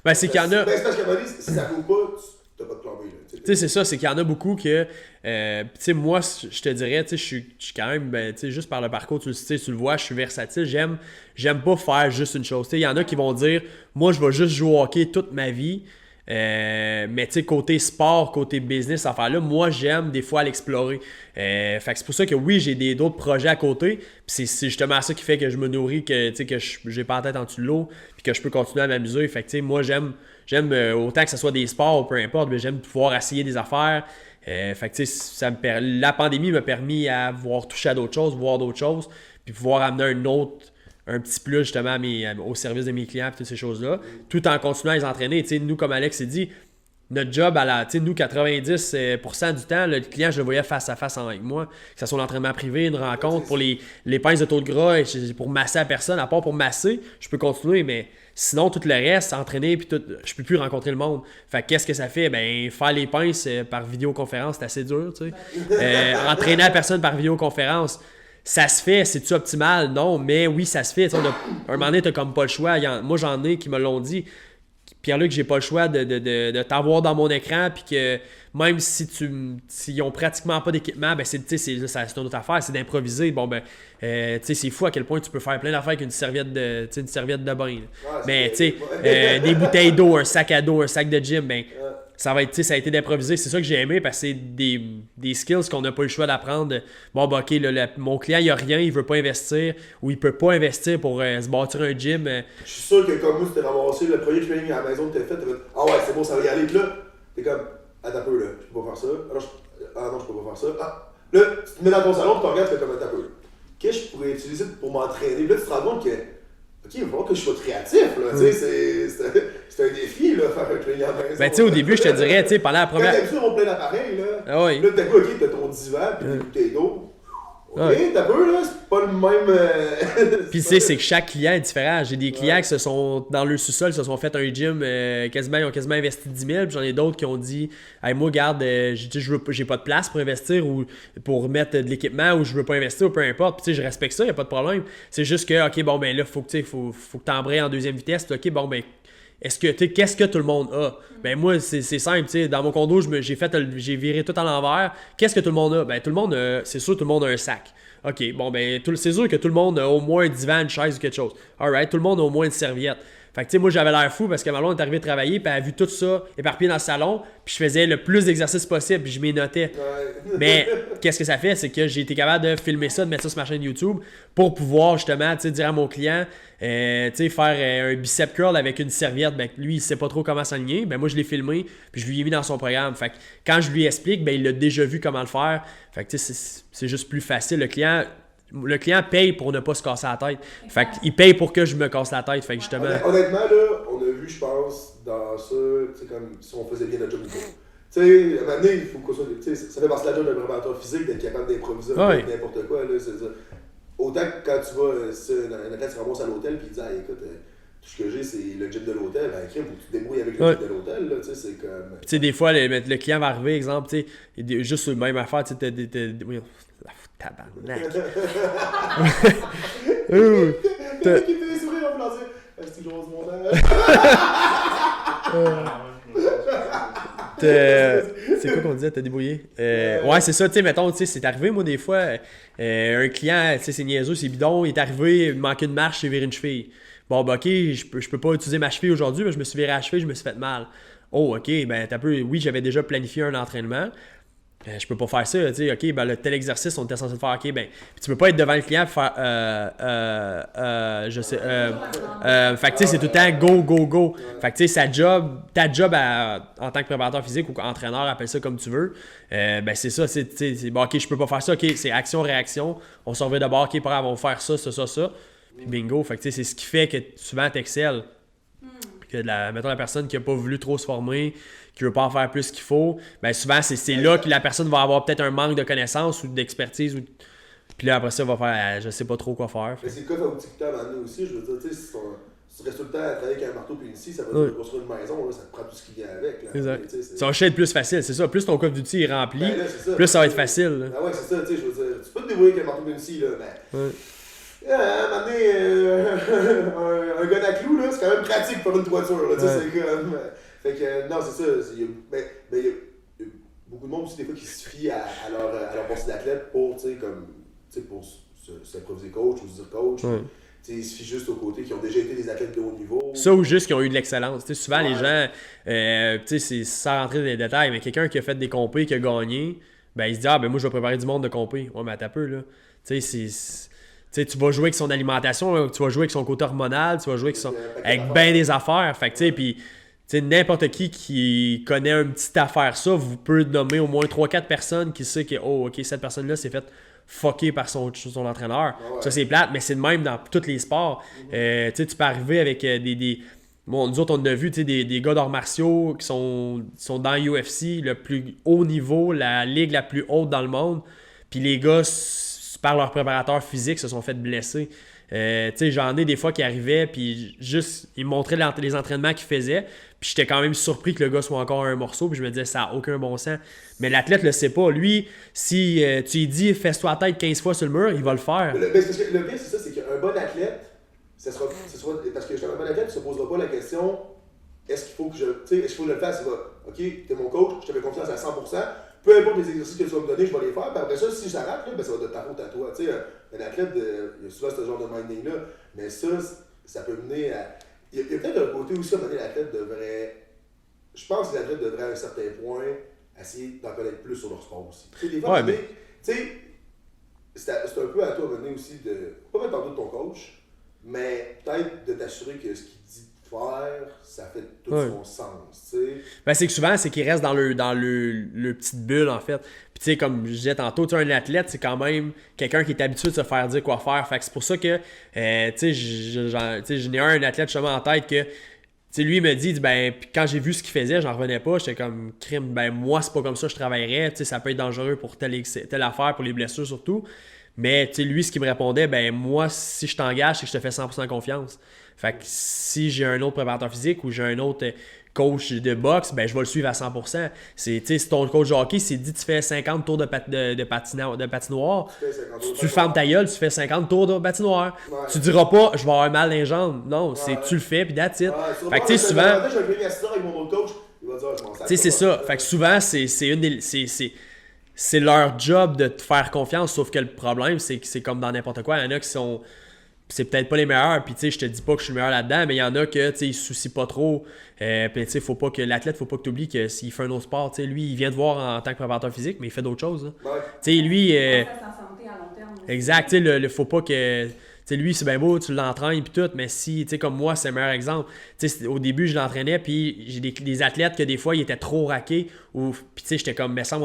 Ben, c'est qu'il y en a. Ben, c'est parce qu'à un moment donné, si ça roule pas, tu n'as pas de plan B. Tu sais, c'est ça, c'est qu'il y en a beaucoup que. Tu sais, moi, je te dirais, tu sais, je suis quand même, ben, tu sais, juste par le parcours, tu le vois, je suis versatile. J'aime pas faire juste une chose. Tu sais, il y en a qui vont dire, moi, je vais juste jouer au hockey toute ma vie. Mais tu sais, côté sport, côté business, affaire-là, moi j'aime des fois l'explorer. Fait que c'est pour ça que oui, j'ai d'autres projets à côté. Puis c'est justement ça qui fait que je me nourris, que j'ai pas la tête en dessous de l'eau, puis que je peux continuer à m'amuser. Fait que tu sais, moi j'aime autant que ce soit des sports ou peu importe, mais j'aime pouvoir essayer des affaires. Fait que tu sais, la pandémie m'a permis à voir toucher à d'autres choses, voir d'autres choses, puis pouvoir amener un petit plus justement au service de mes clients et toutes ces choses-là, tout en continuant à les entraîner. Tu sais, nous, comme Alex s'est dit, notre job, nous, 90% du temps, le client, je le voyais face à face avec moi. Que ce soit l'entraînement privé, une rencontre, pour les pinces de taux de gras, pour masser la personne. À part pour masser, je peux continuer, mais sinon, tout le reste, entraîner, puis tout, je peux plus rencontrer le monde. Fait que qu'est-ce que ça fait? Ben, faire les pinces par vidéoconférence, c'est assez dur, tu sais. Entraîner la personne par vidéoconférence, ça se fait, c'est-tu optimal? Non, mais oui, ça se fait. Un moment donné, t'as comme pas le choix. Moi, j'en ai qui me l'ont dit. Pierre-Luc, j'ai pas le choix de t'avoir dans mon écran, puis que même si s'ils ont pratiquement pas d'équipement, ben c'est une autre affaire, c'est d'improviser. Bon, ben, c'est fou à quel point tu peux faire plein d'affaires avec une serviette de bain. Mais, des bouteilles d'eau, un sac à dos, un sac de gym, ben, ça a été d'improviser. C'est ça que j'ai aimé, parce que c'est des skills qu'on n'a pas le choix d'apprendre. Bon, ben, OK, mon client, il a rien, il veut pas investir, ou il peut pas investir pour se bâtir un gym. Je suis sûr que comme moi, tu t'es ramassé le premier training à la maison que t'as fait, t'as fait « Ah ouais, c'est bon, ça va y aller. » Puis là, t'es comme « Attends un peu, là, je peux pas faire ça. Ah non, je peux pas faire ça. Ah, là, tu te mets dans ton salon, tu regardes, tu fais comme « Attends un peu. Qu'est-ce que je pourrais utiliser pour m'entraîner? » Puis là, tu te rends compte que OK, il va falloir que je sois créatif, là, tu sais, c'est un défi, là, faire un training à la maison. Ben, tu sais, au début, je te dirais, tu sais, pendant la première... Quand t'as vu plein d'appareils, là, ah oui. là, t'as quoi, OK, t'as ton divan, puis des bouteilles d'eau. OK, t'as peu, là, c'est pas le même... Puis tu sais, c'est que chaque client est différent. J'ai des clients qui dans le sous-sol, se sont fait un gym, ils ont quasiment investi 10 000, puis j'en ai d'autres qui ont dit « Hey, moi, regarde, j'ai pas de place pour investir ou pour mettre de l'équipement ou je veux pas investir ou peu importe. » Puis tu sais, je respecte ça, y a pas de problème. C'est juste que, OK, bon, ben là, faut que t'embrayes en deuxième vitesse. OK, bon, ben, qu'est-ce que tout le monde a? Ben moi, c'est simple, tu sais, dans mon condo, j'ai viré tout à l'envers. Qu'est-ce que tout le monde a? Ben tout le monde c'est sûr, tout le monde a un sac. OK, bon, ben c'est sûr que tout le monde a au moins un divan, une chaise ou quelque chose. Alright, tout le monde a au moins une serviette. Fait que tu sais, moi j'avais l'air fou parce que ma blonde est arrivée travailler, puis elle a vu tout ça éparpillé dans le salon, puis je faisais le plus d'exercices possible, puis je m'y notais. Ouais. Mais qu'est-ce que ça fait? C'est que j'ai été capable de filmer ça, de mettre ça sur ma chaîne YouTube pour pouvoir justement dire à mon client, faire un bicep curl avec une serviette. Ben lui, il sait pas trop comment s'aligner. Ben moi, je l'ai filmé, puis je lui ai mis dans son programme. Fait que quand je lui explique, ben il a déjà vu comment le faire. Fait que c'est juste plus facile. Le client paye pour ne pas se casser la tête. Fait qu'il paye pour que je me casse la tête. Fait que justement... Honnêtement, là, on a vu, je pense, dans ça, tu sais, comme si on faisait bien notre job ou pas. Tu sais, à un moment donné, il faut qu'on soit... Tu sais, ça fait partie de la job d'un préparateur physique d'être capable d'improviser n'importe quoi, là, c'est ça. Autant que quand tu vas, un athlète se ramasse à l'hôtel puis il dit « écoute, tout ce que j'ai, c'est le gym de l'hôtel. » Ben, crème, faut que tu te débrouilles avec le gym de l'hôtel, là, tu sais, c'est comme... Tu sais, des fois, le client va arriver, exemple, tu sais, juste sur la même affaire, tu sais, tabarnak. Quelqu'un qui me fait des sourires en voulant dire « C'est toujours du montage. » C'est quoi qu'on disait, t'as débrouillé? Ouais, c'est ça, tu sais, mettons, tu sais, c'est arrivé, moi, des fois, un client, tu sais, c'est niaiseux, c'est bidon, il est arrivé, il manquait une marche, il s'est viré une cheville. Bon, ben, OK, je peux pas utiliser ma cheville aujourd'hui, mais je me suis viré à la cheville, je me suis fait mal. Oh, OK, ben, oui, j'avais déjà planifié un entraînement. Je peux pas faire ça, tu sais, OK, ben le tel exercice, on était censé le faire, OK, ben, puis tu peux pas être devant le client et faire, fait que tu sais, c'est tout le temps go. Fait que tu sais, ta job en tant que préparateur physique ou entraîneur, appelle ça comme tu veux, ben c'est ça, c'est bon, OK, je peux pas faire ça, OK, c'est action-réaction, on se revient d'abord, OK, pas grave, on va faire ça, puis bingo, fait que tu sais, c'est ce qui fait que souvent t'excelles. Que mettons la personne qui n'a pas voulu trop se former, qui veut pas en faire plus qu'il faut, ben souvent c'est là que la personne va avoir peut-être un manque de connaissances ou d'expertise. Puis là après ça, va faire je sais pas trop quoi faire. Mais c'est le cas au TikTok à nous aussi, je veux dire, tu sais, si tu restes tout le temps à travailler avec un marteau puis une scie, ça va te construire une maison, là, ça te prend tout ce qui vient avec. Là, exact. Ça va être plus facile, c'est ça. Plus ton coffre d'outils est rempli, ben là, plus ça va être facile. Ah ouais, c'est ça, tu sais, je veux dire, tu peux te débrouiller avec un marteau puis une scie, là, ben... À un moment donné, un gun à clous, là, c'est quand même pratique pour une toiture, là, tu sais, c'est comme... Fait que, non, c'est ça, il y a beaucoup de monde aussi, des fois, qui se fient à leur pensée d'athlète pour, tu sais, comme, tu sais, pour s'improviser coach ou se dire coach. Tu sais, il se fient juste aux côtés qui ont déjà été des athlètes de haut niveau. Ça ou juste qui ont eu de l'excellence. Tu sais, souvent, les gens, tu sais, c'est sans rentrer dans les détails, mais quelqu'un qui a fait des compés, qui a gagné, ben, il se dit, ah, ben, moi, je vais préparer du monde de compés. Ouais, mais attends un peu, là. Tu sais, tu vas jouer avec son alimentation, tu vas jouer avec son côté hormonal, tu vas jouer avec bien des affaires. Fait que, tu sais, puis, tu sais, n'importe qui connaît une petite affaire ça, vous pouvez nommer au moins 3-4 personnes qui sait que, oh, OK, cette personne-là s'est fait fucké par son entraîneur. Ça, c'est plate, mais c'est de même dans tous les sports. Tu peux arriver avec des bon, nous autres, on a vu des gars d'arts martiaux qui sont dans l'UFC, le plus haut niveau, la ligue la plus haute dans le monde. Puis les gars, par leur préparateur physique, se sont fait blesser. J'en ai des fois qui arrivaient, puis juste, ils me montraient les entraînements qu'ils faisaient. Puis j'étais quand même surpris que le gars soit encore un morceau. Puis je me disais, ça n'a aucun bon sens. Mais l'athlète le sait pas. Lui, si tu lui dis, fais-toi la tête 15 fois sur le mur, il va le faire. Le pire, c'est ça, c'est qu'un bon athlète, parce que un bon athlète ne se posera pas la question, est-ce qu'il faut que je le fasse? Ok, t'es mon coach, je te fais confiance à 100%. Peu importe les exercices que tu vas me donner, je vais les faire. Puis après ça, si ça rate, ça va de ta faute à toi. Un athlète, il y a souvent ce genre de minding-là. Mais ça peut mener à. Il y a peut-être un côté aussi, à un moment donné, l'athlète devrait. Je pense que l'athlète devrait, à un certain point, essayer d'en connaître plus sur leur sport aussi. Des fois, c'est un peu à toi, à un moment donné aussi, de. Pas mettre en doute ton coach, mais peut-être de t'assurer que ce qu'il dit de faire, ça fait tout son sens. Ben, c'est que souvent, c'est qu'il reste dans le petite bulle, en fait. Puis, tu sais, comme je disais tantôt, un athlète, c'est quand même quelqu'un qui est habitué de se faire dire quoi faire. Fait que c'est pour ça que, j'en ai un athlète justement en tête que, lui, il me dit, ben, quand j'ai vu ce qu'il faisait, j'en revenais pas. J'étais comme, crime, ben, moi, c'est pas comme ça que je travaillerais. Ça peut être dangereux pour telle affaire, pour les blessures surtout. Mais, lui, ce qu'il me répondait, ben, moi, si je t'engage, c'est que je te fais 100% confiance. Fait que si j'ai un autre préparateur physique ou j'ai un autre coach de boxe, ben je vais le suivre à 100%. Si ton coach de hockey s'est dit tu fais 50 tours de patinoire, tu fermes ta gueule, tu fais 50 tours de patinoire. Ouais. Tu diras pas je vais avoir mal dans les jambes. Non, c'est tu le fais puis that's it. Fait que tu sais souvent c'est ça. Fait que souvent c'est leur job de te faire confiance, sauf que le problème c'est que c'est comme dans n'importe quoi, il y en a qui sont c'est peut-être pas les meilleurs, puis tu sais, je te dis pas que je suis le meilleur là-dedans, mais il y en a que, tu sais, ils se soucient pas trop. Puis tu sais, faut pas que l'athlète, faut pas que tu oublies que s'il fait un autre sport, tu sais, lui, il vient te voir en tant que préparateur physique, mais il fait d'autres choses. Tu sais, lui. Exact, tu sais, faut pas que. Tu sais, lui, c'est bien beau, tu l'entraînes, puis tout, mais si, tu sais, comme moi, c'est le meilleur exemple. Tu sais, au début, je l'entraînais, puis j'ai des athlètes que des fois, ils étaient trop raqués, puis tu sais, j'étais comme, mais ça,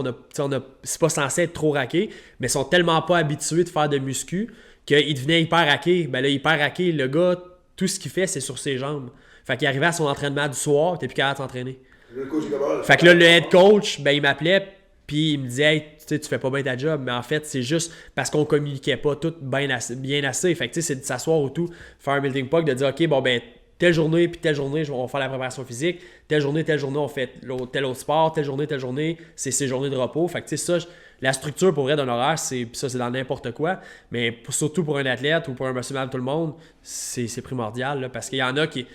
c'est pas censé être trop raqué, mais ils sont tellement pas habitués de faire de muscu qu'il devenait hyper raqué. Ben là, hyper raqué, le gars, tout ce qu'il fait, c'est sur ses jambes. Fait qu'il arrivait à son entraînement du soir, t'es plus capable de t'entraîner. Fait que là, le head coach, ben il m'appelait, puis il me disait, hey, tu fais pas bien ta job. Mais en fait, c'est juste parce qu'on communiquait pas tout bien assez. Fait que tu sais, c'est de s'asseoir ou tout, faire un melting pot, de dire, OK, bon, ben, telle journée, puis telle journée, on va faire la préparation physique. Telle journée, on fait tel autre sport. Telle journée, c'est ces journées de repos. Fait que tu sais, ça, la structure pour vrai d'un horaire, c'est dans n'importe quoi. Mais surtout pour un athlète ou pour un monsieur, madame, tout le monde, c'est primordial. Là, parce qu'il y en a qui.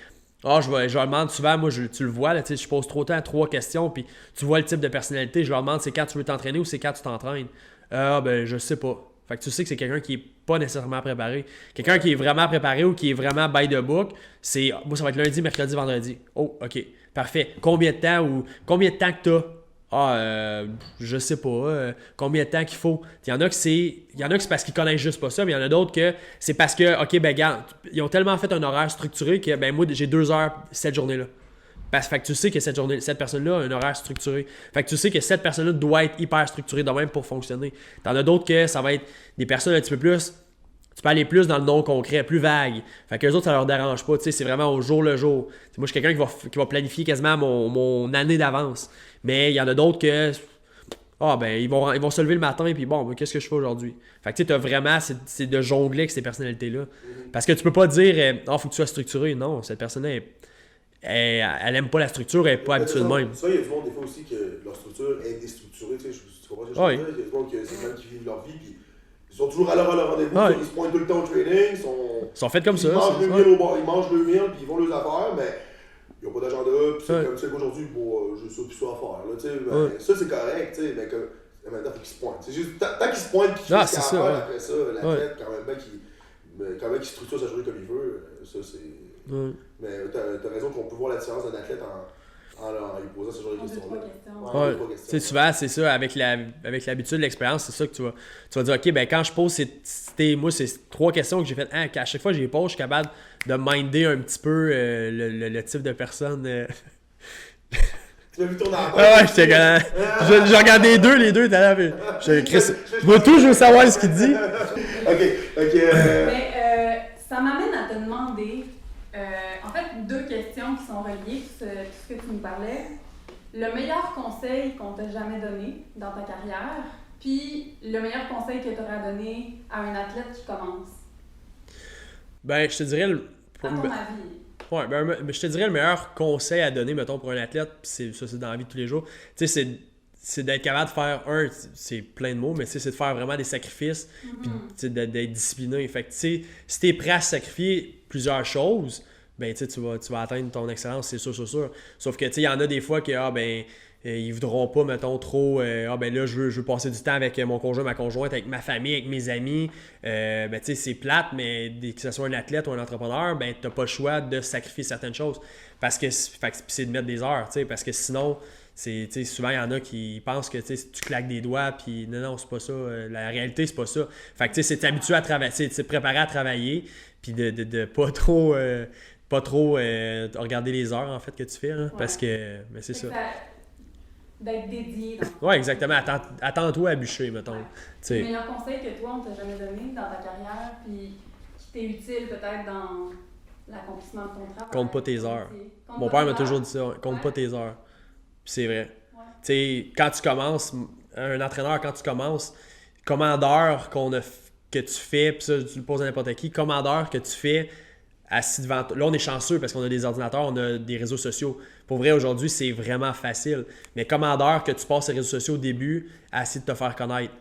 Je leur demande souvent, moi, tu le vois, là, je pose trop de temps, 3 questions, puis tu vois le type de personnalité. Je leur demande c'est quand tu veux t'entraîner ou c'est quand tu t'entraînes. Ben, je sais pas. Fait que tu sais que c'est quelqu'un qui est pas nécessairement préparé. Quelqu'un qui est vraiment préparé ou qui est vraiment by the book, moi, ça va être lundi, mercredi, vendredi. Oh, OK. Parfait. Combien de temps que t'as? Je sais pas. Combien de temps qu'il faut? Il y en a que c'est parce qu'ils connaissent juste pas ça, mais il y en a d'autres que c'est parce que, OK, ben, gars, ils ont tellement fait un horaire structuré que, ben, moi, j'ai 2 heures cette journée-là. Fait que tu sais que cette personne-là a un horaire structuré. Fait que tu sais que cette personne-là doit être hyper structurée de même pour fonctionner. T'en as d'autres que ça va être des personnes un petit peu plus. Tu peux aller plus dans le non-concret, plus vague. Fait que les autres, ça leur dérange pas. C'est vraiment au jour le jour. T'sais, moi, je suis quelqu'un qui va planifier quasiment mon année d'avance. Mais il y en a d'autres que. Ils vont se lever le matin et puis bon, qu'est-ce que je fais aujourd'hui? Fait que tu sais, t'as vraiment. C'est de jongler avec ces personnalités-là. Parce que tu peux pas dire faut que tu sois structuré. Non, cette personne-là, elle aime pas la structure, elle est pas habituée de même. Ça, il y a du monde des fois aussi que leur structure est déstructurée. Tu comprends ce que je veux dire? Il y a du monde que c'est même qui vivent leur vie. Puis ils sont toujours à leur rendez-vous, ils se pointent tout le temps au training, ils sont faits comme ça. Ils mangent le meal au bar, ils mangent le meal, puis ils font leurs affaires, mais ils n'ont pas d'agenda, puis c'est comme ça qu'aujourd'hui, j'ai ça puis ça à faire. Là, ça, c'est correct, mais maintenant, il faut qu'ils se pointent. C'est juste, tant qu'ils se pointent, qu'ils font ce qu'il y a à faire après ça, l'athlète, quand même, qui structure sa journée comme il veut, ça, c'est. Mais t'as raison qu'on peut voir la différence d'un athlète en lui posant ce genre de questions-là. Souvent, c'est ça, avec l'habitude, l'expérience, c'est ça que tu vas dire, OK, ben quand je pose c'est 3 questions que j'ai faites, à chaque fois que je les pose, je suis capable de minder un petit peu le type de personne. Tu m'as vu tourner en tête. Ah ouais, j'étais quand j'ai regardé les deux, t'as là. Moi, tout, je veux savoir ce qu'il dit. Ok. Mais ça m'amène à te demander, en fait, 2 questions qui sont reliées, tout ce que tu nous parlais. Le meilleur conseil qu'on t'a jamais donné dans ta carrière, puis le meilleur conseil que tu aurais à donner à un athlète qui commence. Ben, je te dirais... À ton avis. Ouais, ben, je te dirais le meilleur conseil à donner, mettons, pour un athlète, pis c'est dans la vie de tous les jours, tu sais, c'est d'être capable de faire, c'est plein de mots, mais c'est de faire vraiment des sacrifices, puis d'être discipliné. Fait que, tu sais, si t'es prêt à sacrifier plusieurs choses, ben, tu vas atteindre ton excellence, c'est sûr. Sauf que, tu sais, il y en a des fois que, ils voudront pas, mettons, trop, ben là, je veux passer du temps avec mon conjoint, ma conjointe, avec ma famille, avec mes amis. Ben, tu sais, c'est plate, mais que ce soit un athlète ou un entrepreneur, ben, t'as pas le choix de sacrifier certaines choses. Parce que c'est de mettre des heures, tu sais, parce que sinon, souvent, il y en a qui pensent que tu claques des doigts, puis non, c'est pas ça. La réalité, c'est pas ça. Fait que, tu sais, c'est t'habituer à travailler, c'est te préparer à travailler, puis de pas trop regarder les heures, en fait, que tu fais, hein, parce que, mais c'est ça. D'être dédié. Ouais, exactement. Attends-toi à bûcher, mettons. Ouais. Le meilleur conseil que toi, on t'a jamais donné dans ta carrière, puis qui t'est utile peut-être dans l'accomplissement de ton travail. Compte pas tes heures. Mon père m'a toujours dit ça. Compte pas tes heures. Puis c'est vrai. Ouais. Tu sais, quand tu commences, un entraîneur, quand tu commences, combien d'heures que tu fais, puis ça, tu le poses à n'importe qui, combien d'heures que tu fais assis devant... Là, on est chanceux parce qu'on a des ordinateurs, on a des réseaux sociaux. Pour vrai, aujourd'hui, c'est vraiment facile. Mais combien d'heures que tu passes sur les réseaux sociaux au début à essayer de te faire connaître?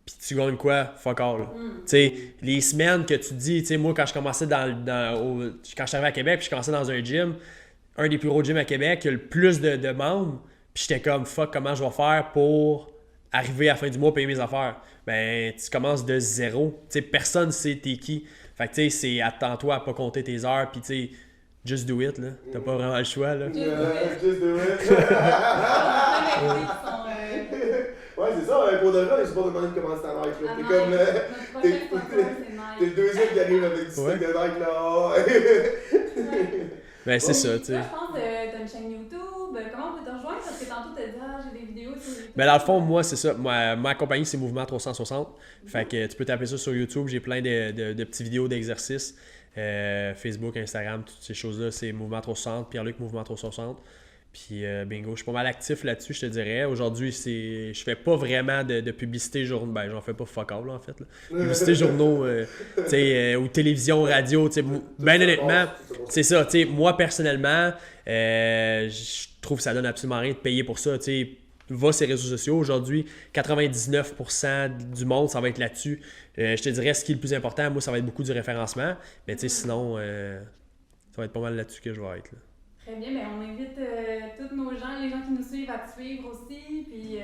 Puis tu gagnes quoi? Fuck all. Tu sais, les semaines que tu te dis, tu sais, moi, quand je commençais quand je suis arrivé à Québec, puis je commençais dans un gym, un des plus gros gyms à Québec, qui a le plus de membres, puis j'étais comme, fuck, comment je vais faire pour arriver à la fin du mois payer mes affaires? Ben, tu commences de zéro. Tu sais, personne sait t'es qui. Fait que, tu sais, c'est attends-toi à pas compter tes heures, puis tu sais, just do it, là. T'as pas vraiment le choix, là. Just do it. Ouais, c'est ça, pour de vrai, c'est pas demander de commencer ta Nike, là. T'es comme. T'es le deuxième qui arrive avec du stick de Nike, là. Ben, c'est ça, tu sais. Toi, je pense que t'as une chaîne YouTube. Comment on peut te rejoindre? Parce que tantôt, t'as dit, j'ai des vidéos sur YouTube. Ben, dans le fond, moi, c'est ça. Ma compagnie, c'est Mouvement 360. Fait que tu peux taper ça sur YouTube. J'ai plein de petites vidéos d'exercices. Facebook, Instagram, toutes ces choses-là, c'est Mouvement 360. Pierre-Luc Mouvement 360. Puis bingo, je suis pas mal actif là-dessus, je te dirais. Aujourd'hui, je fais pas vraiment de publicité journaux. Ben, j'en fais pas fuck all, là, en fait. Là. Publicité journaux, ou télévision, radio. Ben honnêtement, c'est ça. Moi, personnellement, je trouve que ça donne absolument rien de payer pour ça. Va sur les réseaux sociaux. Aujourd'hui, 99% du monde, ça va être là-dessus. Je te dirais, ce qui est le plus important, moi, ça va être beaucoup du référencement. Mais sinon, ça va être pas mal là-dessus que je vais être. Là. Très bien, mais on invite tous nos gens, les gens qui nous suivent, à te suivre aussi. Puis,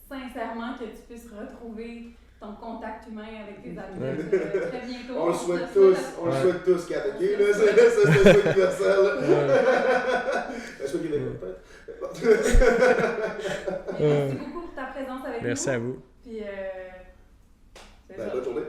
sincèrement que tu puisses retrouver ton contact humain avec tes athlètes très bientôt. On le souhaite tous, Kat, ok? Là, c'est le souhait universel. Je souhaite qu'il y ait Merci beaucoup pour ta présence avec nous. Merci à vous. Puis, bonne journée.